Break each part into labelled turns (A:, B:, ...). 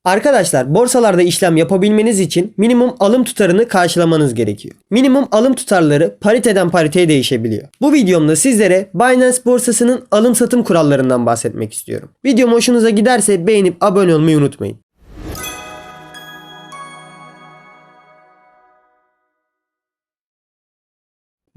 A: Arkadaşlar borsalarda işlem yapabilmeniz için minimum alım tutarını karşılamanız gerekiyor. Minimum alım tutarları pariteden pariteye değişebiliyor. Bu videomda sizlere Binance borsasının alım satım kurallarından bahsetmek istiyorum. Videom hoşunuza giderse beğenip abone olmayı unutmayın.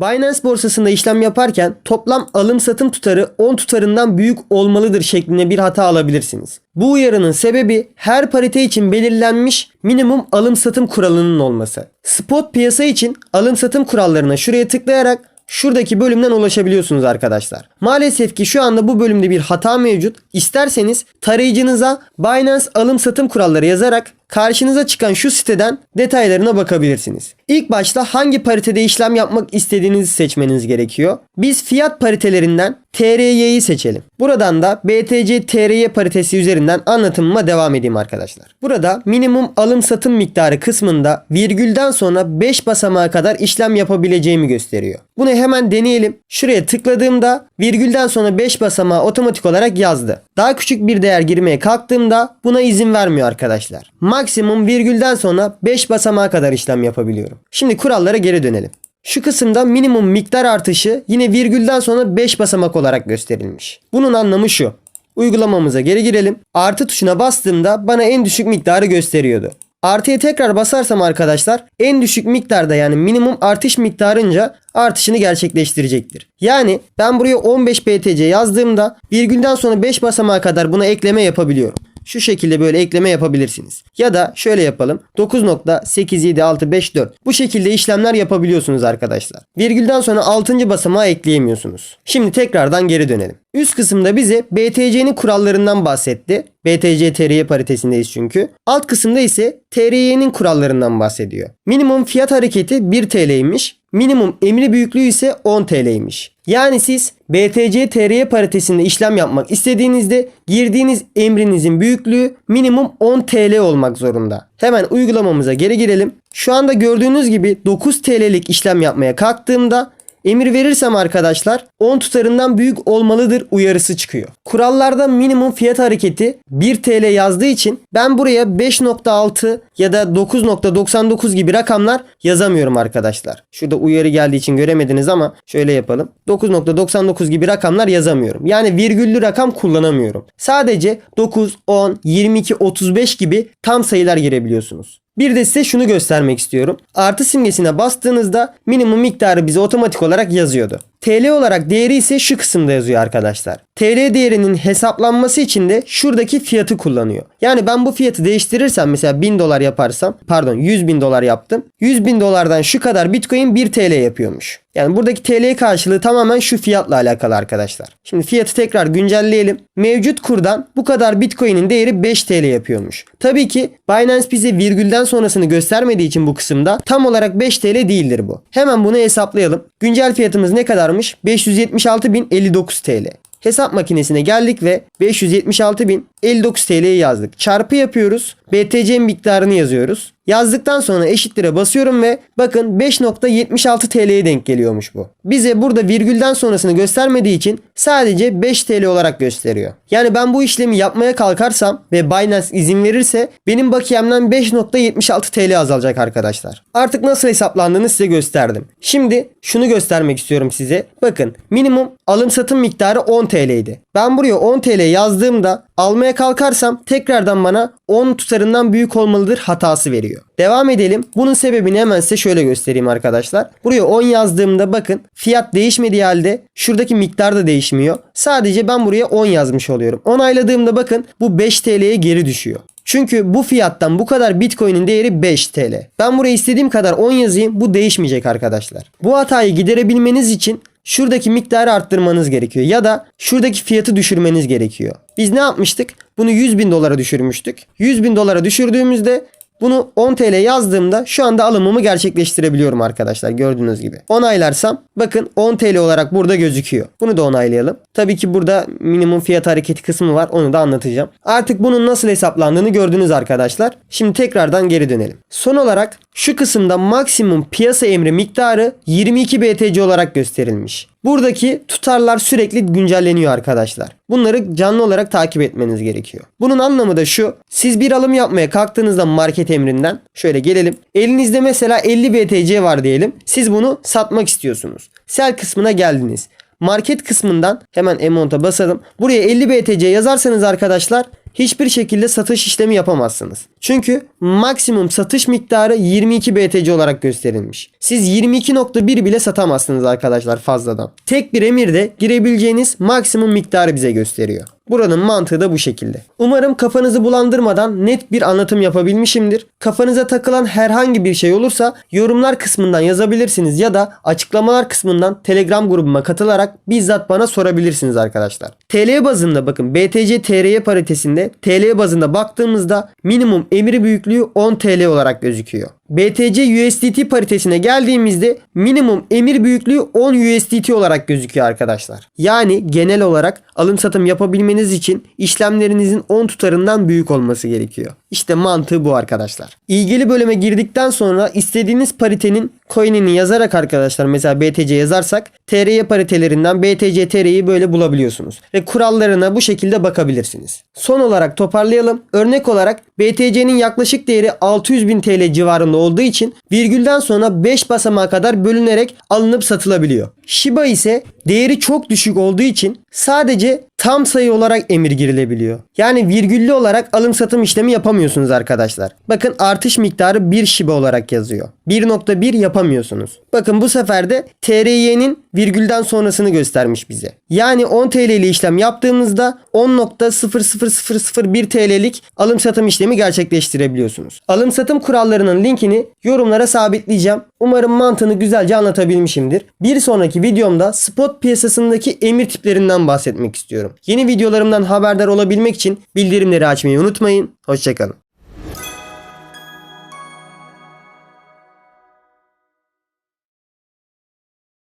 A: Binance borsasında işlem yaparken toplam alım satım tutarı 10 tutarından büyük olmalıdır şeklinde bir hata alabilirsiniz. Bu uyarının sebebi her parite için belirlenmiş minimum alım satım kuralının olması. Spot piyasa için alım satım kurallarına şuraya tıklayarak şuradaki bölümden ulaşabiliyorsunuz arkadaşlar. Maalesef ki şu anda bu bölümde bir hata mevcut. İsterseniz tarayıcınıza Binance alım satım kuralları yazarak karşınıza çıkan şu siteden detaylarına bakabilirsiniz. İlk başta hangi paritede işlem yapmak istediğinizi seçmeniz gerekiyor. Biz fiyat paritelerinden TRY'yi seçelim. Buradan da BTC TRY paritesi üzerinden anlatımıma devam edeyim arkadaşlar. Burada minimum alım satım miktarı kısmında virgülden sonra 5 basamağa kadar işlem yapabileceğimi gösteriyor. Bunu hemen deneyelim. Şuraya tıkladığımda virgülden sonra 5 basamağı otomatik olarak yazdı. Daha küçük bir değer girmeye kalktığımda buna izin vermiyor arkadaşlar. Maksimum virgülden sonra 5 basamağa kadar işlem yapabiliyorum. Şimdi kurallara geri dönelim. Şu kısımda minimum miktar artışı yine virgülden sonra 5 basamak olarak gösterilmiş. Bunun anlamı şu. Uygulamamıza geri girelim. Artı tuşuna bastığımda bana en düşük miktarı gösteriyordu. Artıya tekrar basarsam arkadaşlar en düşük miktarda yani minimum artış miktarınca artışını gerçekleştirecektir. Yani ben buraya 15 BTC yazdığımda virgülden sonra 5 basamağa kadar buna ekleme yapabiliyorum. Şu şekilde böyle ekleme yapabilirsiniz. Ya da şöyle yapalım. 9.87654. Bu şekilde işlemler yapabiliyorsunuz arkadaşlar. Virgülden sonra 6. basamağı ekleyemiyorsunuz. Şimdi tekrardan geri dönelim. Üst kısımda bize BTC'nin kurallarından bahsetti. BTC TRY paritesindeyiz çünkü. Alt kısımda ise TRY'nin kurallarından bahsediyor. Minimum fiyat hareketi 1 TL'ymiş. Minimum emri büyüklüğü ise 10 TL'ymiş. Yani siz BTC TRY paritesinde işlem yapmak istediğinizde girdiğiniz emrinizin büyüklüğü minimum 10 TL olmak zorunda. Hemen uygulamamıza geri girelim. Şu anda gördüğünüz gibi 9 TL'lik işlem yapmaya kalktığımda emir verirsem arkadaşlar 10 tutarından büyük olmalıdır uyarısı çıkıyor. Kurallarda minimum fiyat hareketi 1 TL yazdığı için ben buraya 5.6 ya da 9.99 gibi rakamlar yazamıyorum arkadaşlar. Şurada uyarı geldiği için göremediniz ama şöyle yapalım. 9.99 gibi rakamlar yazamıyorum. Yani virgüllü rakam kullanamıyorum. Sadece 9, 10, 22, 35 gibi tam sayılar girebiliyorsunuz. Bir de size şunu göstermek istiyorum. Artı simgesine bastığınızda minimum miktarı bize otomatik olarak yazıyordu. TL olarak değeri ise şu kısımda yazıyor arkadaşlar. TL değerinin hesaplanması için de şuradaki fiyatı kullanıyor. Yani ben bu fiyatı değiştirirsem mesela 1000 dolar yaparsam 100 bin dolar yaptım. 100 bin dolardan şu kadar Bitcoin 1 TL yapıyormuş. Yani buradaki TL karşılığı tamamen şu fiyatla alakalı arkadaşlar. Şimdi fiyatı tekrar güncelleyelim. Mevcut kurdan bu kadar Bitcoin'in değeri 5 TL yapıyormuş. Tabii ki Binance bize virgülden sonrasını göstermediği için bu kısımda tam olarak 5 TL değildir bu. Hemen bunu hesaplayalım. Güncel fiyatımız ne kadarmış? 576.059 TL. Hesap makinesine geldik ve 576.059 TL'yi yazdık. Çarpı yapıyoruz. BTC miktarını yazıyoruz. Yazdıktan sonra eşittire basıyorum ve bakın 5.76 TL'ye denk geliyormuş bu. Bize burada virgülden sonrasını göstermediği için sadece 5 TL olarak gösteriyor. Yani ben bu işlemi yapmaya kalkarsam ve Binance izin verirse benim bakiyemden 5.76 TL azalacak arkadaşlar. Artık nasıl hesaplandığını size gösterdim. Şimdi şunu göstermek istiyorum size. Bakın minimum alım satım miktarı 10 TL'ydi. Ben buraya 10 TL yazdığımda almaya kalkarsam tekrardan bana 10 tutarından büyük olmalıdır hatası veriyor. Devam edelim. Bunun sebebini hemen size şöyle göstereyim arkadaşlar. Buraya 10 yazdığımda bakın fiyat değişmediği halde şuradaki miktar da değişmiyor. Sadece ben buraya 10 yazmış oluyorum. Onayladığımda bakın bu 5 TL'ye geri düşüyor. Çünkü bu fiyattan bu kadar Bitcoin'in değeri 5 TL. Ben buraya istediğim kadar 10 yazayım, bu değişmeyecek arkadaşlar. Bu hatayı giderebilmeniz için şuradaki miktarı arttırmanız gerekiyor ya da şuradaki fiyatı düşürmeniz gerekiyor. Biz ne yapmıştık? Bunu 100 bin dolara düşürmüştük. 100 bin dolara düşürdüğümüzde bunu 10 TL yazdığımda şu anda alımımı gerçekleştirebiliyorum arkadaşlar, gördüğünüz gibi. Onaylarsam bakın 10 TL olarak burada gözüküyor. Bunu da onaylayalım. Tabii ki burada minimum fiyat hareketi kısmı var, onu da anlatacağım. Artık bunun nasıl hesaplandığını gördünüz arkadaşlar. Şimdi tekrardan geri dönelim. Son olarak şu kısımda maksimum piyasa emri miktarı 22 BTC olarak gösterilmiş. Buradaki tutarlar sürekli güncelleniyor arkadaşlar. Bunları canlı olarak takip etmeniz gerekiyor. Bunun anlamı da şu. Siz bir alım yapmaya kalktığınızda market emrinden şöyle gelelim. Elinizde mesela 50 BTC var diyelim. Siz bunu satmak istiyorsunuz. Sell kısmına geldiniz. Market kısmından hemen Amount'a basalım. Buraya 50 BTC yazarsanız arkadaşlar hiçbir şekilde satış işlemi yapamazsınız. Çünkü maksimum satış miktarı 22 BTC olarak gösterilmiş. Siz 22.1 bile satamazsınız arkadaşlar fazladan. Tek bir emirde girebileceğiniz maksimum miktarı bize gösteriyor. Buranın mantığı da bu şekilde. Umarım kafanızı bulandırmadan net bir anlatım yapabilmişimdir. Kafanıza takılan herhangi bir şey olursa yorumlar kısmından yazabilirsiniz ya da açıklamalar kısmından Telegram grubuma katılarak bizzat bana sorabilirsiniz arkadaşlar. TL bazında bakın BTC TRY paritesinde TL bazında baktığımızda minimum emir büyüklüğü 10 TL olarak gözüküyor. BTC USDT paritesine geldiğimizde minimum emir büyüklüğü 10 USDT olarak gözüküyor arkadaşlar. Yani genel olarak alım satım yapabilmeniz için işlemlerinizin 10 tutarından büyük olması gerekiyor. İşte mantığı bu arkadaşlar. İlgili bölüme girdikten sonra istediğiniz paritenin coin'ini yazarak arkadaşlar mesela BTC yazarsak TRY paritelerinden BTC TR'yi böyle bulabiliyorsunuz. Ve kurallarına bu şekilde bakabilirsiniz. Son olarak toparlayalım. Örnek olarak BTC'nin yaklaşık değeri 600.000 TL civarında olduğu için virgülden sonra 5 basamağa kadar bölünerek alınıp satılabiliyor. Shiba ise değeri çok düşük olduğu için sadece tam sayı olarak emir girilebiliyor. Yani virgüllü olarak alım satım işlemi yapamıyorsunuz arkadaşlar. Bakın artış miktarı 1 Shiba olarak yazıyor. 1.1 yapamıyorsunuz. Bakın bu sefer de TRY'nin virgülden sonrasını göstermiş bize. Yani 10 TL ile işlem yaptığımızda 10.00001 TL'lik alım satım işlemi gerçekleştirebiliyorsunuz. Alım satım kurallarının linkini yorumlara sabitleyeceğim. Umarım mantığını güzelce anlatabilmişimdir. Bir sonraki videomda spot piyasasındaki emir tiplerinden bahsetmek istiyorum. Yeni videolarımdan haberdar olabilmek için bildirimleri açmayı unutmayın. Hoşçakalın.